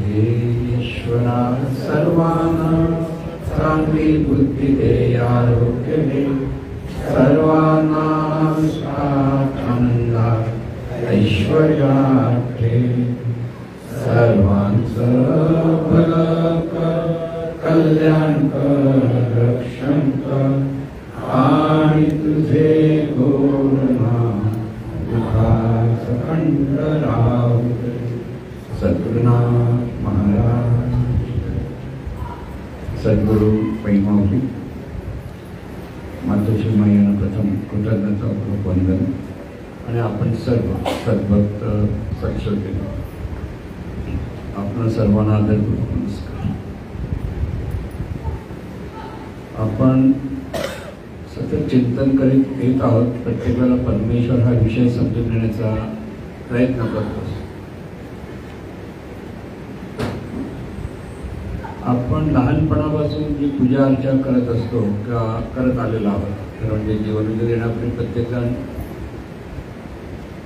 हे ईश्वरा सर्वांना चांगली बुद्धी दे, आरोग्य दे, सर्वांना सुखात आनंदात ऐश्वर्यात ठेव, सर्वांचं भलं कर, कल्याण कर, रक्षण कर आणि तुझे गोड नाम दुःखास खंड राहू दे. सद्गुरुनाथ महाराज. सद्गुरु पैमावली मातोश्री मायांना प्रथम कृतज्ञतापूर्वक वंदन आणि आपण सर्व सद्भक्त सत्श्रोते आपण सर्वांना आदरपूर्वक नमस्कार. आपण सतत चिंतन करीत येत आहोत. प्रत्येकाला परमेश्वर हा विषय समजून घेण्याचा प्रयत्न करतो. आपण लहानपणापासून जी पूजा अर्चा करत असतो किंवा करत आलेलो आहोत, म्हणजे जीवनविधी देण्यापूर्वी प्रत्येकजण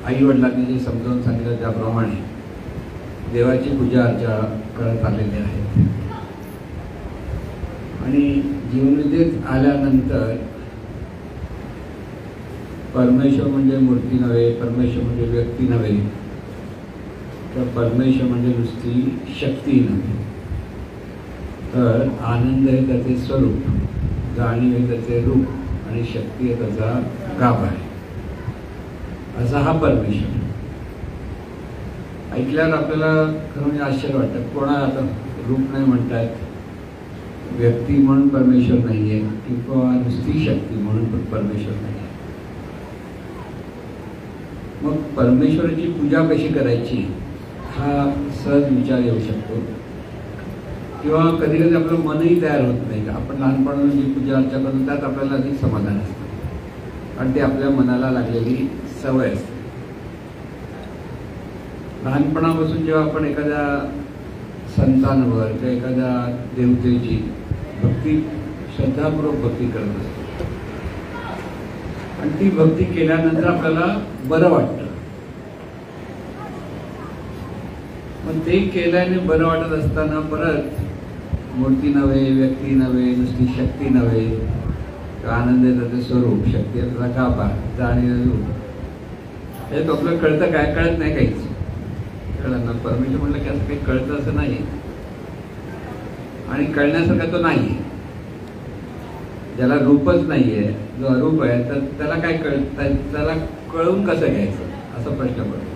आई वडिलांनी जे समजावून सांगितलं त्याप्रमाणे देवाची पूजा अर्चा करत आलेली आहे. आणि जीवनविधीत आल्यानंतर परमेश्वर म्हणजे मूर्ती नव्हे, परमेश्वर म्हणजे व्यक्ती नव्हे, किंवा परमेश्वर म्हणजे नुसती शक्ती नव्हे, तर आनंद हे त्याचे स्वरूप, जाणीव हे त्याचे रूप आणि शक्ती हे त्याचा गाभ आहे. असा हा परमेश्वर. ऐकल्यावर आपल्याला खरं म्हणजे आश्चर्य वाटतं. कोणा आता रूप नाही म्हणतात, व्यक्ती म्हणून परमेश्वर नाही आहे, किंवा नुसती शक्ती म्हणून पण परमेश्वर नाही आहे. मग परमेश्वराची पूजा कशी करायची हा सहज विचार येऊ शकतो, किंवा कधी कधी आपलं मनही तयार होत नाही. आपण लहानपणापासून जी पूजा अर्चा करतो त्यात आपल्याला अधिक समाधान असतं, आणि ती आपल्या मनाला लागलेली सवय असते. लहानपणापासून जेव्हा आपण एखाद्या संतांवर किंवा एखाद्या देवतेची भक्ती, श्रद्धापूर्वक भक्ती करत असतो, आणि ती भक्ती केल्यानंतर आपल्याला बरं वाटतं. मग ते केल्याने बरं वाटत असताना परत मूर्ती नव्हे, व्यक्ती नव्हे, नुसती शक्ती नव्हे, आनंद आहे त्याचं स्वरूप, शक्ती आहे त्याचा गाभा, जाणीव, हे तो आपलं कळतं काय, कळत नाही काहीच. कळत ना परमेश्वर म्हटलं की असं काही कळतं असं नाही, आणि कळण्यासारखा तो नाही. ज्याला रूपच नाहीये, जो अरूप आहे, तर त्याला काय कळत, त्याला कळून कसं घ्यायचं असा प्रश्न पडतो.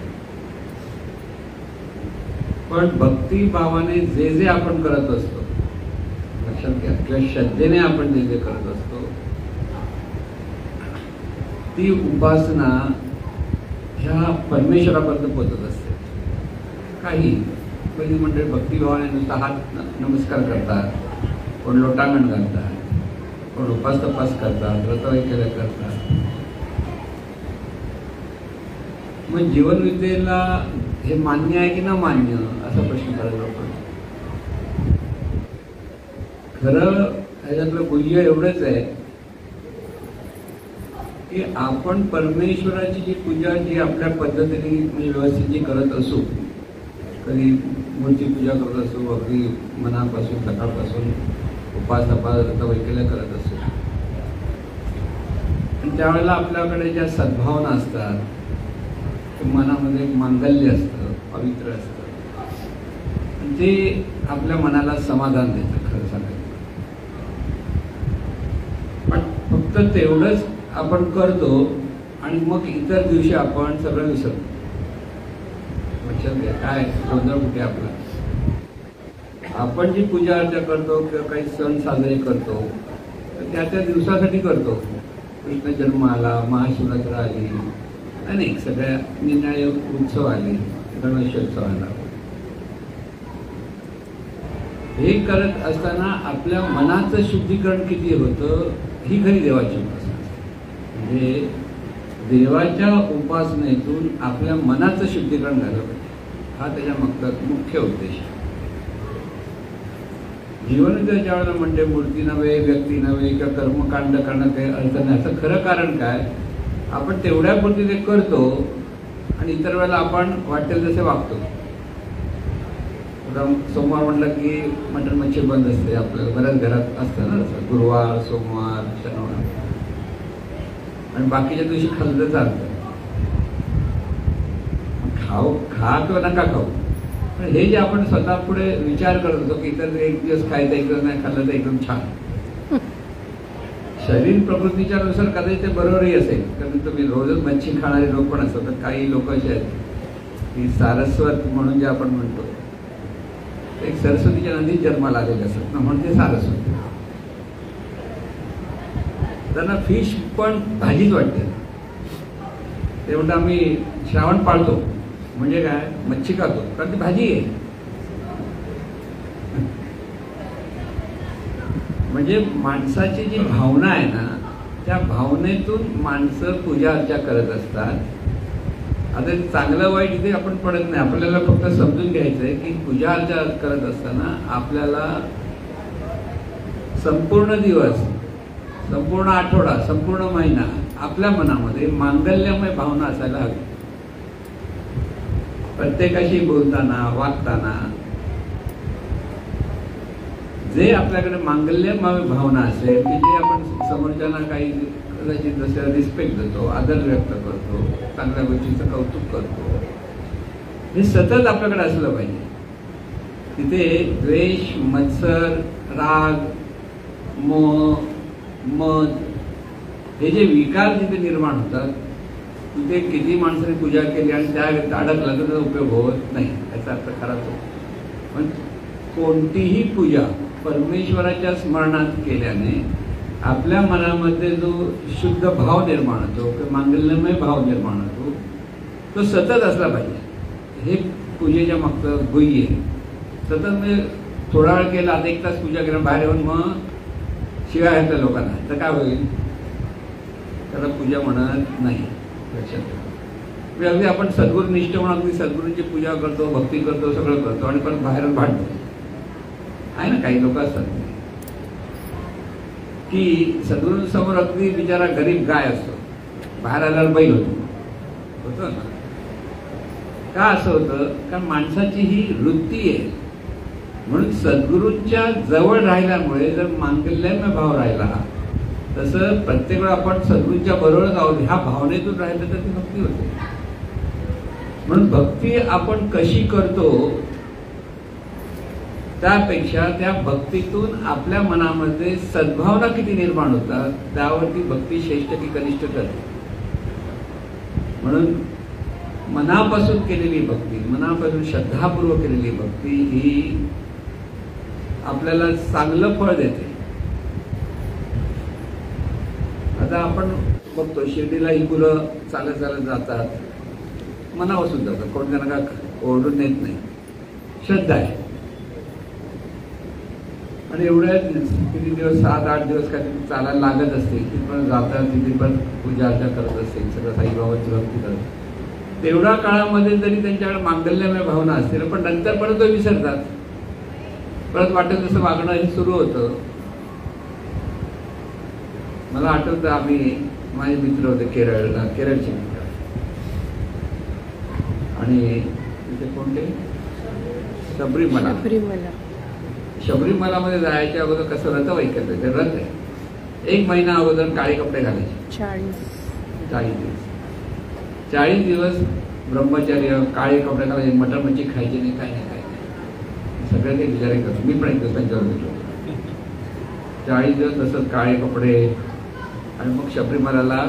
पण भक्तिभावाने जे जे आपण करत असतो, लक्षात घ्या, किंवा श्रद्धेने आपण जे जे करत असतो, ती उपासना ह्या परमेश्वरापर्यंत पोहोचत असते. काही पहिली मंडळी भक्तिभावाने नुसता हात नमस्कार करतात, कोण लोटांगण घालतात, कोण उपास तपास करतात, व्रतवैकल्य करतात. मग जीवनविद्येला हे मान्य आहे की न मान्य असा प्रश्न करायला पडतो. खरं ह्याच्यातलं गुह्य एवढंच आहे की आपण परमेश्वराची जी पूजा जी आपल्या पद्धतीने म्हणजे व्यवस्थित जी करत असू, कधी मूर्ती पूजा करत असू, अगदी मनापासून सकाळपासून उपास तपास व्रतवैकल्य करत असू, आणि त्यावेळेला आपल्याकडे ज्या सद्भावना असतात, मनामध्ये एक मांगल्य असतं, पवित्र असतं, ते आपल्या मनाला समाधान देतं. खरं सांगायचं पण फक्त तेवढंच आपण करतो, आणि मग इतर दिवशी आपण सगळं विसरतो. लक्षात घ्या, काय गोंधळ कुठे आपला. आपण जी पूजा अर्चा करतो किंवा काही सण साजरे करतो, तर त्या दिवसासाठी करतो. कृष्ण जन्म आला, महाशिवरात्र आली, अनेक सगळ्या निराळे उत्सव आले, गणेशोत्सव आला. हे करत असताना आपल्या मनाचं शुद्धीकरण किती होतं ही खरी देवाची उपासना. म्हणजे देवाच्या उपासनेतून आपल्या मनाचं शुद्धीकरण झालं पाहिजे, हा त्याच्या मागचा मुख्य उद्देश आहे. जीवन ज्या वेळेला म्हणते मूर्ती नव्हे, व्यक्ती नव्हे, किंवा कर्मकांड करणं काही अर्थ नाही, असं खरं कारण काय, आपण तेवढ्यापुरती ते करतो आणि इतर वेळेला आपण वाटेल तसे वागतो. सोमवार म्हटलं की मटण मच्छी बंद असते, आपल्याला बऱ्याच घरात असतं ना तसं, गुरुवार सोमवार शनिवार, आणि बाकीच्या दिवशी खाल्लं तर चालतं. खा किंवा नका खाऊ, पण हे जे आपण स्वतः पुढे विचार करत होतो की इतर एक दिवस खायचं एक दिवस नाही खाल्लं तर एकदम छान, शरीर प्रकृतीच्या नुसार कदाचित ते बरोबरही असेल. कारण तुम्ही रोजच मच्छी खाणारे लोक पण असतात, तर काही लोक असे आहेत की सारस्वत म्हणून जे आपण म्हणतो, एक सरस्वतीच्या नदीत जन्माला आलेले असतात ना, म्हणून ते सारस्वत. त्यांना फिश पण भाजीच वाटते. ते म्हणतात आम्ही श्रावण पाळतो म्हणजे काय, मच्छी खातो कारण ती भाजी आहे. म्हणजे माणसाची जी भावना आहे ना, त्या भावनेतून माणसं पूजा अर्चा करत असतात. आता चांगलं वाईट इथे आपण पडत नाही, आपल्याला फक्त समजून घ्यायचं आहे की पूजा अर्चा करत असताना आपल्याला संपूर्ण दिवस, संपूर्ण आठवडा, संपूर्ण महिना आपल्या मनामध्ये मांगल्यमय भावना असायला हवी. प्रत्येकाशी बोलताना वागताना जे आपल्याकडे मांगल्यमय भावना असेल की जे आपण समोरच्यांना काही कदाचित जसं रिस्पेक्ट देतो, आदर व्यक्त करतो, चांगल्या गोष्टीचं कौतुक करतो, हे सतत आपल्याकडे असलं पाहिजे. तिथे द्वेष, मत्सर, राग, मोह, मद हे जे विकार जिथे निर्माण होतात, तिथे किती माणसाने पूजा केली आणि त्या अडकला तर त्याचा उपयोग होत नाही, याचा अर्थ खराच होतो. पण कोणतीही पूजा परमेश्वराच्या स्मरणात केल्याने आपल्या मनामध्ये जो शुद्ध भाव निर्माण होतो किंवा मांगल्यमय भाव निर्माण होतो, तो सतत असला पाहिजे. हे पूजेच्या मागचं गुह्य आहे. सतत म्हणजे थोडा वेळ केला, आता 1 तास पूजा केला, बाहेर येऊन मग शिवाय आहेत लोकांना, तर काय होईल, त्याला पूजा म्हणत नाही. लक्षात अगदी आपण सद्गुरुनिष्ठ म्हणून अगदी सद्गुरूंची पूजा करतो, भक्ती करतो, सगळं करतो आणि परत बाहेर भांडतो. आहे ना, काही लोक असतात की सद्गुरूंसमोर अगदी बिचारा गरीब गाय असतो, बाहेर आल्यावर बैल होतो ना. का असं होतं, कारण माणसाची ही वृत्ती आहे. म्हणून सद्गुरूंच्या जवळ राहिल्यामुळे जर मांगल्यमय भाव राहिला, तसं प्रत्येक वेळा आपण सद्गुरूंच्या बरोबरच आहोत ह्या भावनेतून राहिलं तर ती भक्ती होते. म्हणून भक्ती आपण कशी करतो त्यापेक्षा त्या भक्तीतून आपल्या मनामध्ये सद्भावना किती निर्माण होतात त्यावरती भक्ती श्रेष्ठ की कनिष्ठ ठरते. म्हणून मनापासून केलेली भक्ती, मनापासून श्रद्धापूर्वक केलेली भक्ती ही आपल्याला चांगलं फळ देते. आता आपण बघतो शिर्डीला ही मुलं चालत चालत जातात, मनापासून जातात, कोण त्यांना का ओरडून नेत नाही, श्रद्धा आहे. आणि एवढ्या किती दिवस 7-8 दिवस काय चालायला लागत असतील, तिथे पण जातात, तिथे पण पूजा अर्चा करत असतील, सगळं साईबाबांची भक्ती करत. तेवढ्या काळामध्ये जरी त्यांच्याकडे मांगल्यमय भावना असतील, पण नंतर परत तो विसरतात, परत वाटेल तसं वागणं हे सुरू होतं. मला आठवतं आम्ही, माझे मित्र होते केरळला, केरळचे मित्र, आणि तिथे कोणते शबरीमलामध्ये जायच्या अगोदर कसं रथ ऐकायचं, ते रथ आहे 1 महिना अगोदर काळे कपडे घालायचे. 40 दिवस ब्रह्मचर्य, काळे कपडे घालायचे, मटण मच्छी खायची नाही, काय नाही, काय नाही, सगळं ते विचार करतो. मी पण एक दिवस त्यांच्यावर भेटलो. 40 दिवस तसंच काळे कपडे. आणि मग शबरीमलाला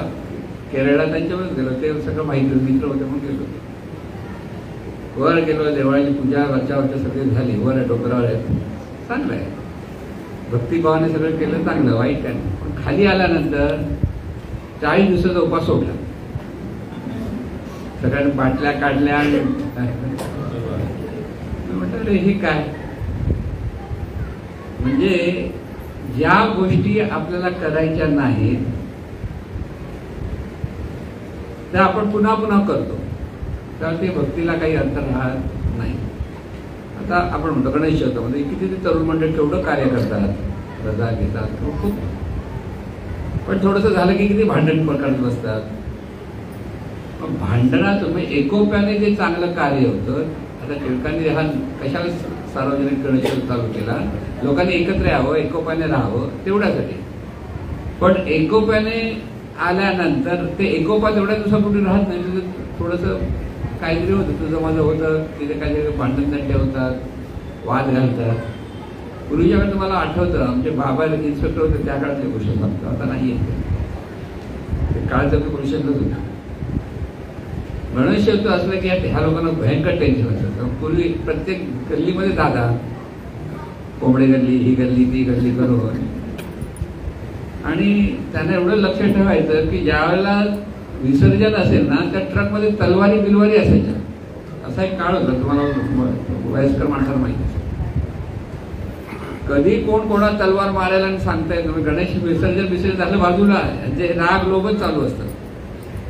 केरळला त्यांच्यावरच गेलो, ते सगळं माहिती मित्र होते म्हणून गेलो. वर गेलो, देवळाची पूजा वरच्या सगळी झाली, वर डोंगरावर आहेत, चांगलं आहे, भक्तिभावाने सगळं केलं, चांगलं, वाईट आहे. पण खाली आल्यानंतर 40 दिवसाचा उपास सोडला, सगळ्यांनी बाटल्या काढल्या आणि म्हटलं रे हे काय. म्हणजे ज्या गोष्टी आपल्याला करायच्या नाहीत त्या आपण पुन्हा पुन्हा करतो, तर ते भक्तीला काही अर्थ राहत नाही. आता आपण म्हणतो गणेश चतुर्थीमध्ये किती तरुण मंडळ केवढं कार्य करतात, रजा घेतात खूप, पण थोडंसं झालं की किती भांडण करत बसतात. भांडणाचं म्हणजे एकोप्याने जे चांगलं कार्य होतं, आता टिळकांनी हा कशाला सार्वजनिक गणेशोत्सव चालू केला, लोकांनी एकत्र यावं, एकोप्याने राहावं तेवढ्यासाठी. पण एकोप्याने आल्यानंतर ते एकोपा तेवढ्या दिवसापूर्वी राहत नाही. तुझं थोडंसं काहीतरी होतं, तुझं माझं होतं, तिथे काहीतरी भांडणतंटे होतात, वाद घालतात. पूर्वीच्या वेळेस तुम्हाला आठवतं आमचे बाबा इन्स्पेक्टर होते त्या काळातली गोष्ट सांगतो, आता नाही येते, ते काळाचं पुरुषांतच होतं. गणेशोत्सव असलं की ह्या लोकांना भयंकर टेन्शन असायचं. पूर्वी प्रत्येक गल्लीमध्ये दादा, कोंबडे गल्ली, ही गल्ली, ती गल्ली करून, आणि त्यांना एवढं लक्ष ठेवायचं की ज्या वेळेला विसर्जन असेल ना त्या ट्रकमध्ये तलवारी बिलवारी असायच्या. असा एक काळ होता, तुम्हाला वयस्कर माणसाला माहिती असेल. कधी कोण कोणा तलवार मारायला आणि सांगता येत. गणेश विसर्जन झालं बाजूला, जे राग लोभच चालू असतं,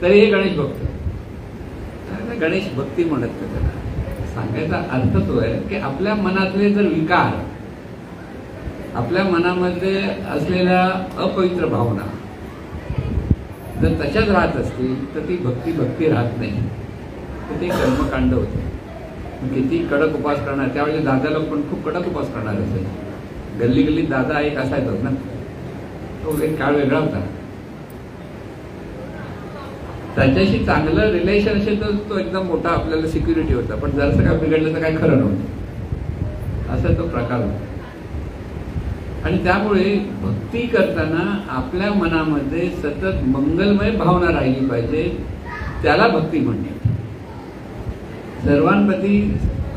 तरी हे गणेश भक्त, गणेश भक्ती म्हणत त्याला. सांगायचा अर्थ तो आहे की आपल्या मनातले जर विकार, आपल्या मनामध्ये असलेल्या अपवित्र भावना जर तशाच राहत असतील तर ती भक्ती राहत नाही, तर ते कर्मकांड होते. किती कडक उपास करणार, त्यावेळी दादाला पण खूप कडक उपास करणार असेल. गल्ली गल्लीत दादा एक असायचाच ना, तो एक काळ वेगळा होता. त्याच्याशी चांगलं रिलेशन असेल तर तो एकदम मोठा आपल्याला सिक्युरिटी होता, पण जरसं काय बिघडलं तर काय खरं नव्हतं, असा तो प्रकार होता. आणि त्यामुळे भक्ती करताना आपल्या मनामध्ये सतत मंगलमय भावना राहिली पाहिजे, त्याला भक्ती म्हणते. सर्वांप्रती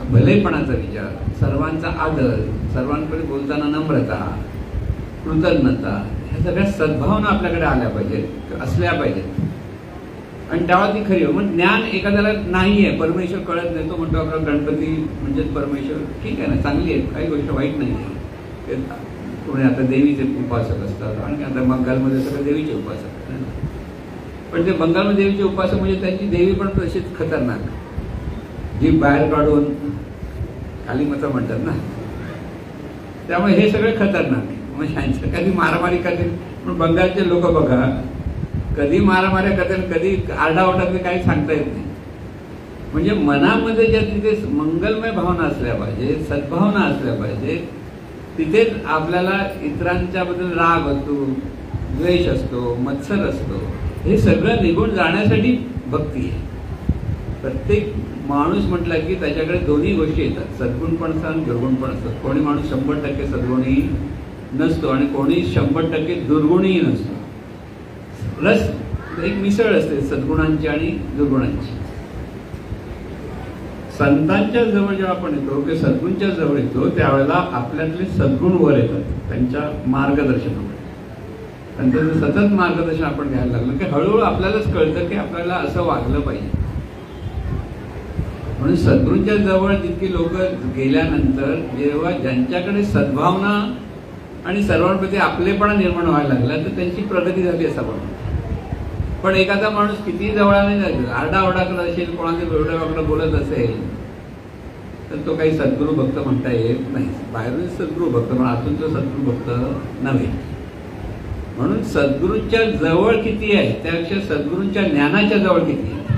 भलेपणाचा विचार, सर्वांचा आदर, सर्वांकडे बोलताना नम्रता, कृतज्ञता, ह्या सगळ्या सद्भावना आपल्याकडे आल्या पाहिजेत, असल्या पाहिजेत. आणि तेव्हा ती खरी. मग ज्ञान एखाद्याला नाही आहे, परमेश्वर कळत नाही, तो म्हणतो आपला गणपती म्हणजेच परमेश्वर. ठीक आहे ना, चांगली आहे, काही गोष्ट वाईट नाही आहे. कोणी आता देवीचे उपासक असतात आणि आता बंगालमध्ये सगळं देवीचे उपासक. पण ते बंगालमध्ये देवीचे उपासक म्हणजे त्यांची देवी पण तशीच खतरनाक, जी बाहेर काढून कालीमाता म्हणतात ना. त्यामुळे हे सगळे खतरनाक. मग ह्यांचं कधी मारामारी करतील, पण बंगालचे लोक बघा कधी मारामाऱ्या करतील, कधी आरडाओरडा काही सांगता येत नाही. म्हणजे मनामध्ये ज्या तिथे मंगलमय भावना असल्या पाहिजे, सद्भावना असल्या पाहिजे, तिथेच आपल्याला इतरांच्या बद्दल राग असतो, द्वेष असतो, मत्सर असतो, हे सगळं निघून जाण्यासाठी भक्ती आहे. प्रत्येक माणूस म्हटला की त्याच्याकडे दोन्ही गोष्टी येतात, सद्गुण पण असतात आणि दुर्गुण पण असतात. कोणी माणूस 100% सद्गुणी नसतो आणि कोणी 100% दुर्गुणीही नसतो. रस एक मिसळ असते सद्गुणांची आणि दुर्गुणांची. संतांच्या जवळ जेव्हा आपण येतो किंवा सद्गुणच्या जवळ येतो त्यावेळेला आपल्यातले सद्गुण वर येतात त्यांच्या मार्गदर्शनामुळे. त्यांचं सतत मार्गदर्शन आपण घ्यायला लागलं की हळूहळू आपल्यालाच कळतं की आपल्याला असं वागलं पाहिजे. म्हणून सद्गुरूंच्या जवळ जितकी लोक गेल्यानंतर जेव्हा ज्यांच्याकडे सद्भावना आणि सर्वांप्रती आपलेपणा निर्माण व्हायला लागला तर त्यांची प्रगती झाली असं आपण. पण एखादा माणूस किती जवळाने जायचं, आरडाओरडा करत असेल, कोणाच्या वेवड्याकडे बोलत असेल तर तो काही सद्गुरू भक्त म्हणता येत नाही. बाहेरून सद्गुरू भक्त पण आतून तो सद्गुरू भक्त नव्हे. म्हणून सद्गुरूंच्या जवळ किती आहे त्यापेक्षा सद्गुरूंच्या ज्ञानाच्या जवळ किती आहे.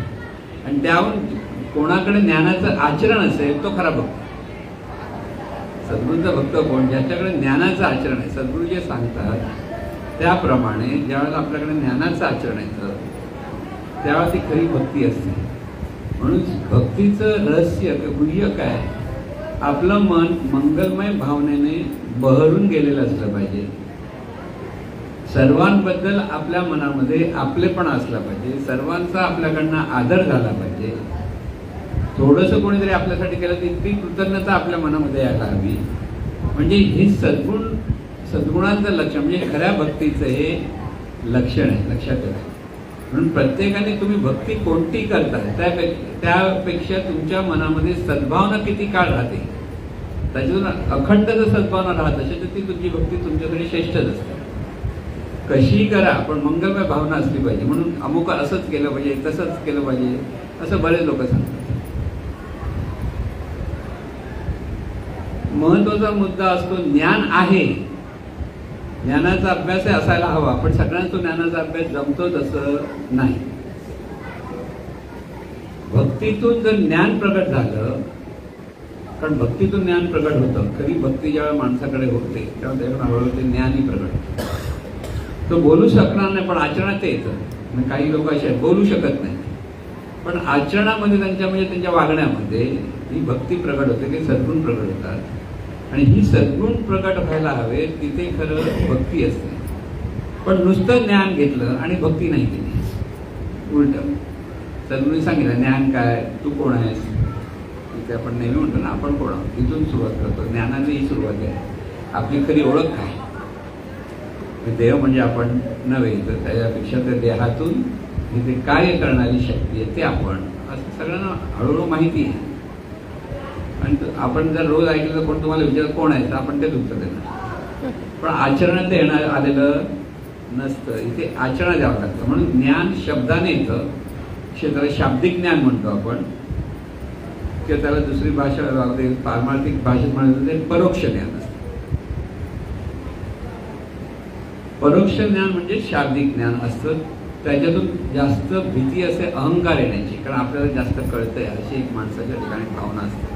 आणि त्याहून कोणाकडे ज्ञानाचं आचरण असेल तो खरा भक्त. सद्गुरूंचा भक्त कोण, ज्याच्याकडे ज्ञानाचं आचरण आहे. सद्गुरू जे सांगतात त्याप्रमाणे ज्यावेळेला आपल्याकडे ज्ञानाचं आचरण येतं त्यावेळेला ती खरी भक्ती असते. म्हणून भक्तीचं रहस्य गुह्य काय, आपलं मन मंगलमय भावनेने बहरून गेलेलं असलं पाहिजे. सर्वांबद्दल आपल्या मनामध्ये आपलेपणा असला पाहिजे, सर्वांचा आपल्याकडनं आदर झाला पाहिजे. थोडंसं कोणीतरी आपल्यासाठी केलं तर ती कृतज्ञता आपल्या मनामध्ये यायला हवी. म्हणजे हे सद्गुणांचं लक्षण म्हणजे खऱ्या भक्तीचं हे लक्षण आहे, लक्षात ठेवा. म्हणून प्रत्येकाने तुम्ही भक्ती कोणती करताय त्यापेक्षा तुमच्या मनामध्ये सद्भावना किती काळ राहते, त्याच्यातून अखंड जर सद्भावना राहत असेल तर ती तुमची भक्ती तुमच्याकडे श्रेष्ठच असते. कशी करा पण मंगलमय भावना असली पाहिजे. म्हणून अमुक असंच केलं पाहिजे, तसंच केलं पाहिजे असं बरेच लोक सांगतात. महत्वाचा मुद्दा असतो ज्ञान आहे, ज्ञानाचा अभ्यास असायला हवा, पण सगळ्यांचा ज्ञानाचा अभ्यास जमतो तसं नाही. भक्तीतून जर ज्ञान प्रगट झालं कारण भक्तीतून ज्ञान प्रगट होतं. खरी भक्ती जेव्हा माणसाकडे होते तेव्हा त्याकडून हळूहळू ते ज्ञानही प्रगट होतं. तो बोलू शकणार नाही पण आचरणात ते येतं. काही लोक असे बोलू शकत नाही पण आचरणामध्ये त्यांच्या म्हणजे त्यांच्या वागण्यामध्ये ही भक्ती प्रगट होते, ते सद्गुण प्रगट होतात. आणि ही सद्गुण प्रगट व्हायला हवे तिथे खरं भक्ती असते. पण नुसतं ज्ञान घेतलं आणि भक्ती नाही केली, उलट सद्गुरूंनी सांगितलं ज्ञान काय, तू कोण आहेस. तिथे आपण नेहमी म्हणतो ना आपण कोण आहोत, तिथून सुरुवात करतो. ज्ञानाची ही सुरुवात आहे. आपली खरी ओळख काय, देव म्हणजे आपण नव्हे तर त्याच्यापेक्षा त्या देहातून इथे कार्य करणारी शक्ती आहे ते आपण, असं सगळ्यांना हळूहळू माहिती आहे. आणि आपण जर रोज ऐकलं तर कोण तुम्हाला विचारत कोण आहे तर आपण तेच उत्तर देणार, पण आचरणात येणार आलेलं नसतं. इथे आचरण द्यावं लागतं. म्हणून ज्ञान शब्दाने येतं, त्याला शाब्दिक ज्ञान म्हणतो आपण, किंवा त्याला दुसरी भाषा पारमार्थिक भाषेत म्हणायचं ते परोक्ष ज्ञान असतं. परोक्ष ज्ञान म्हणजे शाब्दिक ज्ञान असतं. त्याच्यातून जास्त भीती असते अहंकार येण्याची, कारण आपल्याला जास्त कळतंय अशी एक माणसाच्या ठिकाणी भावना असते.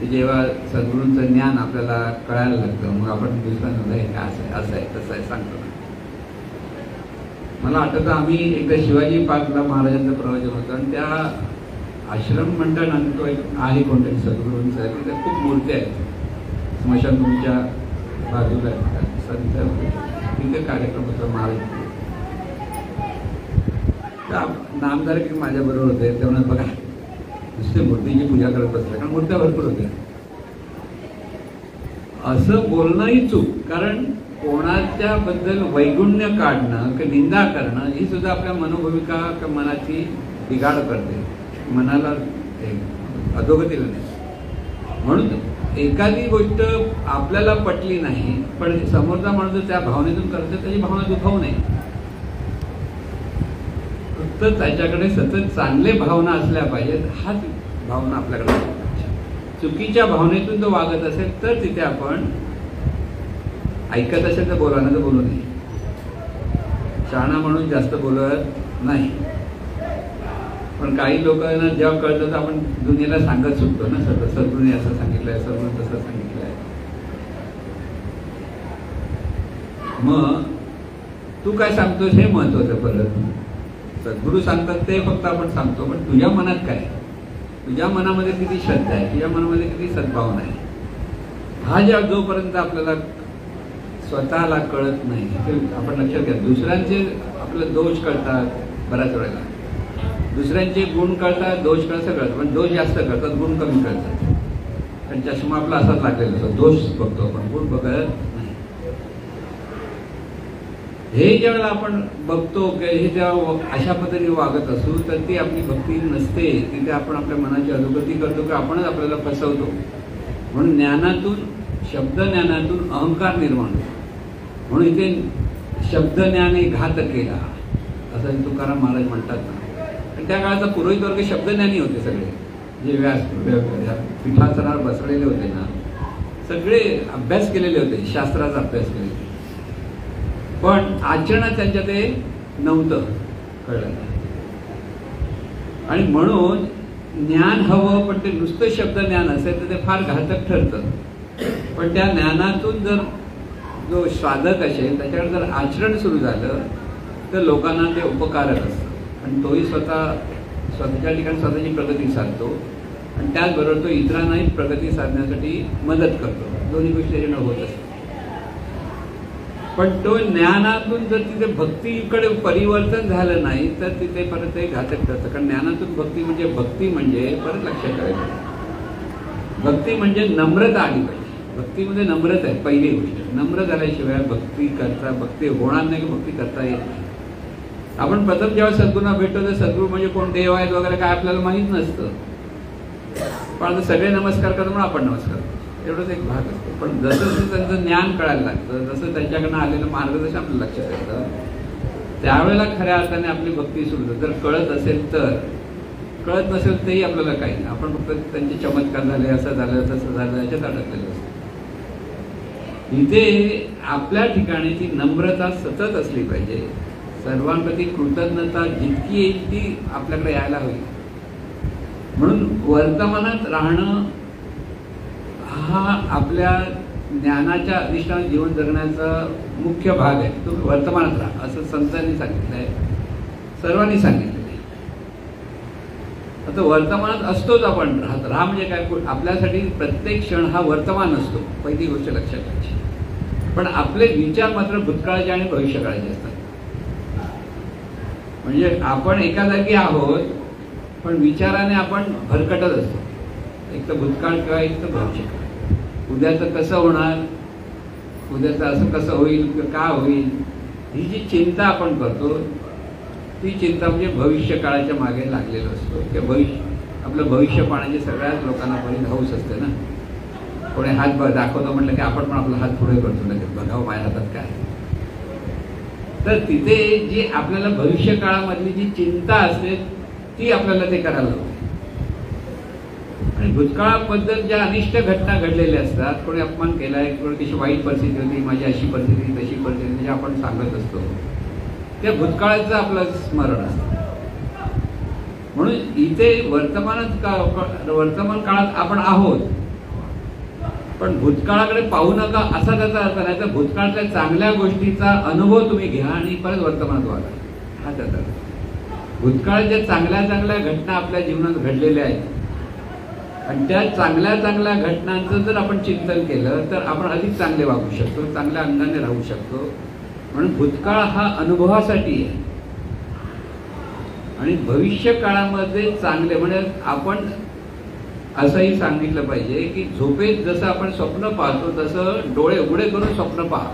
की जेव्हा सद्गुरूंचं ज्ञान आपल्याला कळायला लागतं मग आपण दुसऱ्यांना हे असं आहे तसं आहे सांगतो. मला आठवतं आम्ही एकदा शिवाजी पार्कला महाराजांचं प्रवचन होतं आणि त्या आश्रम म्हणताना तो एक आहे कोणतरी सद्गुरूंचा, तिथे खूप मूर्त्या आहेत स्मशानभूमीच्या बाजूला संत तिथे कार्यक्रम होता महाराज. नामदार की माझ्या बरोबर होते तेव्हा बघा नुसते मूर्तीची पूजा करत बसल्या, कारण मूर्त्या भरपूर होत्या. असं बोलणंही चूक, कारण कोणाच्या बद्दल वैगुण्य काढणं किंवा निंदा करणं ही सुद्धा आपल्या मनोभूमिका किंवा मनाची बिघाड करते, मनाला अधोगतीला नाही. म्हणून एखादी गोष्ट आपल्याला पटली नाही पण समोरचा माणूस त्या भावनेतून करतो त्याची भावना दुखावू नये. फक्त त्याच्याकडे सतत चांगले भावना असल्या पाहिजेत, हाच भावना आपल्याकडे. चुकीच्या भावनेतून तो वागत असेल तर तिथे आपण ऐकत असेल तर बोला, ना तर बोलू नये. शहाणा म्हणून जास्त बोलत नाही. पण काही लोकांना जेव्हा कळतं तर आपण दुनियेला सांगत सुटतो ना, सद्गुरूंनी असं सांगितलंय, सद्गुरूंनी तसं सांगितलंय. मग तू काय सांगतोस हे महत्वाचं. परत सद्गुरू सांगतात ते फक्त आपण सांगतो, पण तुझ्या मनात काय, तुझ्या मनामध्ये किती श्रद्धा आहे, तुझ्या मनामध्ये किती सद्भावना आहे, हा जेव्हा जोपर्यंत आपल्याला स्वतःला कळत नाही आपण लक्षात घ्या. दुसऱ्यांचे आपले दोष कळतात बऱ्याच वेळेला, दुसऱ्यांचे गुण कळतात, दोष कळतात कळतात, पण दोष जास्त कळतात, गुण कमी कळतात. कारण चष्मा आपला असाच लागलेला असतो, दोष बघतो आपण, गुण बघत नाही. हे ज्यावेळेला आपण बघतो की हे जेव्हा अशा पद्धतीने वागत असू तर ती आपली भक्ती नसते. तिथे आपण आपल्या मनाची अधोगती करतो की आपणच आपल्याला फसवतो. म्हणून ज्ञानातून शब्द ज्ञानातून अहंकार निर्माण होतो. म्हणून इथे शब्द ज्ञाने घात केला असं तुकाराम महाराज म्हणतात ना. आणि त्या काळाचा पुरोहित वर्ग शब्दज्ञानी होते सगळे, जे पीठासनावर बसलेले होते ना, सगळे अभ्यास केलेले होते, शास्त्राचा अभ्यास केलेला, पण आचरणात त्यांच्या ते नव्हतं कळलं. आणि म्हणून ज्ञान हवं पण ते नुसतं शब्द ज्ञान असेल तर ते फार घातक ठरतं. पण त्या ज्ञानातून जर जो साधक असेल त्याच्याकडे जर आचरण सुरू झालं तर लोकांना ते उपकारक असतं. आणि तोही स्वतःच्या ठिकाणी स्वतःची प्रगती साधतो आणि त्याचबरोबर तो इतरांनाही प्रगती साधण्यासाठी मदत करतो. दोन्ही गोष्टी त्याच्यानं होत असतात. पण तो ज्ञानातून जर तिथे भक्तीकडे परिवर्तन झालं नाही तर तिथे परत ते घातक ठरतं. कारण ज्ञानातून भक्ती म्हणजे परत लक्षात ठेवायचं, भक्ती म्हणजे नम्रता आली पाहिजे. भक्तीमध्ये नम्रता आहे पहिली गोष्ट. नम्र झाल्याशिवाय भक्ती होणार नाही, भक्ती करता येत नाही. आपण प्रथम जेव्हा सद्गुरूंना भेटतो तर सद्गुरू म्हणजे कोण, देव आहेत वगैरे काय आपल्याला माहीत नसतं. पण आता सगळे नमस्कार करतो म्हणून आपण नमस्कार करतो, एवढंच एक भाग असतो. पण जसं त्यांचं ज्ञान कळायला लागतं, जसं त्यांच्याकडनं आलेलं मार्गदर्शन आपल्याला लक्षात येतं, त्यावेळेला खऱ्या अर्थाने आपली भक्ती सुरू होते. जर कळत असेल तर, कळत नसेल तेही आपल्याला काही नाही. आपण फक्त त्यांचे चमत्कार झाले, असं झालं तसं झालं याच्यात अडकलेलं असतं. इथे आपल्या ठिकाणी ती नम्रता सतत असली पाहिजे. सर्वांप्रती कृतज्ञता जितकी येईल ती आपल्याकडे यायला हवी. म्हणून वर्तमानात राहणं हा आपल्या ज्ञानाच्या अधिष्ठान जीवन जगण्याचा मुख्य भाग आहे. तुम्ही वर्तमानात राहा असं संतांनी सांगितलं आहे, सर्वांनी सांगितलेलं आहे. आता वर्तमानात असतोच आपण. राहा म्हणजे काय, आपल्यासाठी प्रत्येक क्षण हा वर्तमान असतो, पहिली गोष्ट लक्षात घ्यायची. पण आपले विचार मात्र भूतकाळाचे आणि भविष्यकाळाचे असतात. म्हणजे आपण एका जागी आहोत, पण विचाराने आपण भरकटत असतो. एक तर भूतकाळ किंवा एक तर भविष्यकाळ. उद्याचं कसं होणार, उद्याचं असं कसं होईल, का होईल, ही जी चिंता आपण करतो ती चिंता म्हणजे भविष्यकाळाच्या मागे लागलेलो असतो. किंवा आपलं भविष्य पाहण्याची सगळ्याच लोकांना बरी हौस असते ना. कोणी हात दाखवतो म्हटलं की आपण पण आपला हात पुढे करतो, लगेच बघावं माझ्या हातात काय. तर तिथे जी आपल्याला भविष्य काळामधली जी चिंता असते ती आपल्याला ते करायला होते. आणि भूतकाळाबद्दल ज्या अनिष्ट घटना घडलेल्या असतात, कोणी अपमान केलाय, कोणी कशी वाईट परिस्थिती होती, माझी अशी परिस्थिती तशी परिस्थिती, जे आपण सांगत असतो त्या भूतकाळाचं आपलं स्मरण असतं. म्हणून इथे वर्तमान काळात आपण आहोत, पण भूतकाळाकडे पाहू नका असा त्याचा अर्थ नाही. तर भूतकाळातल्या चांगल्या गोष्टीचा अनुभव तुम्ही घ्या आणि परत वर्तमानात वागा, हा त्याचा अर्थ. भूतकाळात चांगल्या चांगल्या घटना आपल्या जीवनात घडलेल्या आहेत आणि त्या चांगल्या चांगल्या घटनांचं जर आपण चिंतन केलं तर आपण अधिक चांगले वागू शकतो, चांगल्या अंगाने राहू शकतो. म्हणून भूतकाळ हा अनुभवासाठी आहे. आणि भविष्य काळामध्ये चांगले म्हणजे आपण असंही सांगितलं पाहिजे की झोपेत जसं आपण स्वप्न पाहतो तसं डोळे उघडे करून स्वप्न पहा.